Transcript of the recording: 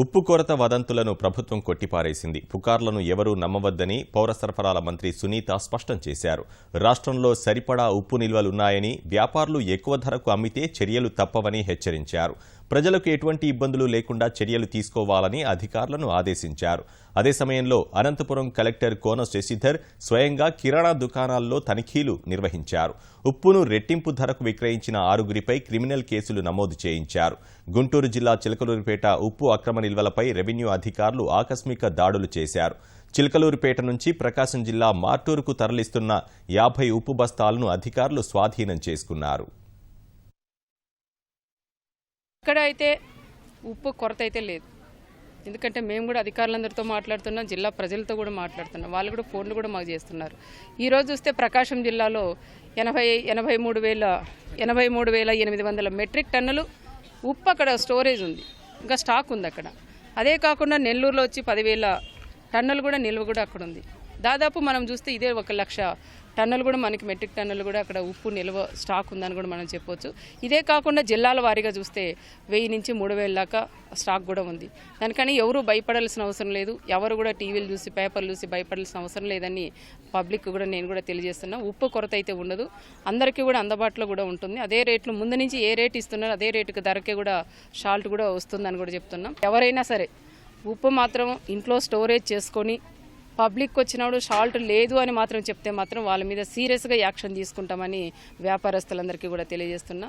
ఉప్పు కొరత వదంతులను ప్రభుత్వం కొట్టిపారేసింది. పుకార్లను ఎవరూ నమ్మవద్దని పౌర సరఫరాల మంత్రి సునీత స్పష్టం చేశారు. రాష్ట్రంలో సరిపడా ఉప్పు నిల్వలున్నాయని, వ్యాపారులు ఎక్కువ ధరకు అమ్మితే చర్యలు తప్పవని హెచ్చరించారు. ప్రజలకు ఎటువంటి ఇబ్బందులు లేకుండా చర్యలు తీసుకోవాలని అధికారులను ఆదేశించారు. అదే సమయంలో అనంతపురం కలెక్టర్ కోన శశిధర్ స్వయంగా కిరాణా దుకాణాల్లో తనిఖీలు నిర్వహించారు. ఉప్పును రెట్టింపు ధరకు విక్రయించిన 6గురిపై క్రిమినల్ కేసులు నమోదు చేయించారు. గుంటూరు జిల్లా చిలకలూరిపేట ఉప్పు అక్రమ నిల్వలపై రెవెన్యూ అధికారులు ఆకస్మిక దాడులు చేశారు. చిలకలూరిపేట నుంచి ప్రకాశం జిల్లా మార్టూరుకు తరలిస్తున్న 50 ఉప్పు బస్తాలను అధికారులు స్వాధీనం చేసుకున్నారు. ఇక్కడ అయితే ఉప్పు కొరత అయితే లేదు. ఎందుకంటే మేము కూడా అధికారులందరితో మాట్లాడుతున్నాం, జిల్లా ప్రజలతో కూడా మాట్లాడుతున్నాం. వాళ్ళు కూడా ఫోన్లు కూడా మాకు చేస్తున్నారు. ఈరోజు చూస్తే ప్రకాశం జిల్లాలో 83,800 మెట్రిక్ టన్నులు ఉప్పు అక్కడ స్టోరేజ్ ఉంది, ఇంకా స్టాక్ ఉంది అక్కడ. అదే కాకుండా నెల్లూరులో వచ్చి 10,000 టన్నులు కూడా నిల్వ కూడా అక్కడ ఉంది. దాదాపు మనం చూస్తే ఇదే 1,00,000 టన్నులు కూడా మనకి మెట్రిక్ టన్నులు కూడా అక్కడ ఉప్పు నిల్వ స్టాక్ ఉందని కూడా మనం చెప్పొచ్చు. ఇదే కాకుండా జిల్లాల వారీగా చూస్తే 1000 నుంచి 3,000 దాకా స్టాక్ కూడా ఉంది. దానికని ఎవరు భయపడాల్సిన అవసరం లేదు. ఎవరు కూడా టీవీలు చూసి పేపర్లు చూసి భయపడాల్సిన అవసరం లేదని పబ్లిక్ కూడా నేను కూడా తెలియజేస్తున్నా. ఉప్పు కొరత అయితే ఉండదు, అందరికీ కూడా అందుబాటులో కూడా ఉంటుంది. అదే రేట్లు ముందు నుంచి ఏ రేటు ఇస్తున్నారో అదే రేటుకి ధరకే కూడా షాల్ట్ కూడా వస్తుందని కూడా చెప్తున్నాం. ఎవరైనా సరే ఉప్పు మాత్రం ఇంట్లో స్టోరేజ్ చేసుకొని పబ్లిక్ వచ్చినప్పుడు షాల్ట్ లేదు అని మాత్రం చెప్తే మాత్రం వాళ్ళ మీద సీరియస్గా యాక్షన్ తీసుకుంటామని వ్యాపారస్తులందరికీ కూడా తెలియజేస్తున్నా.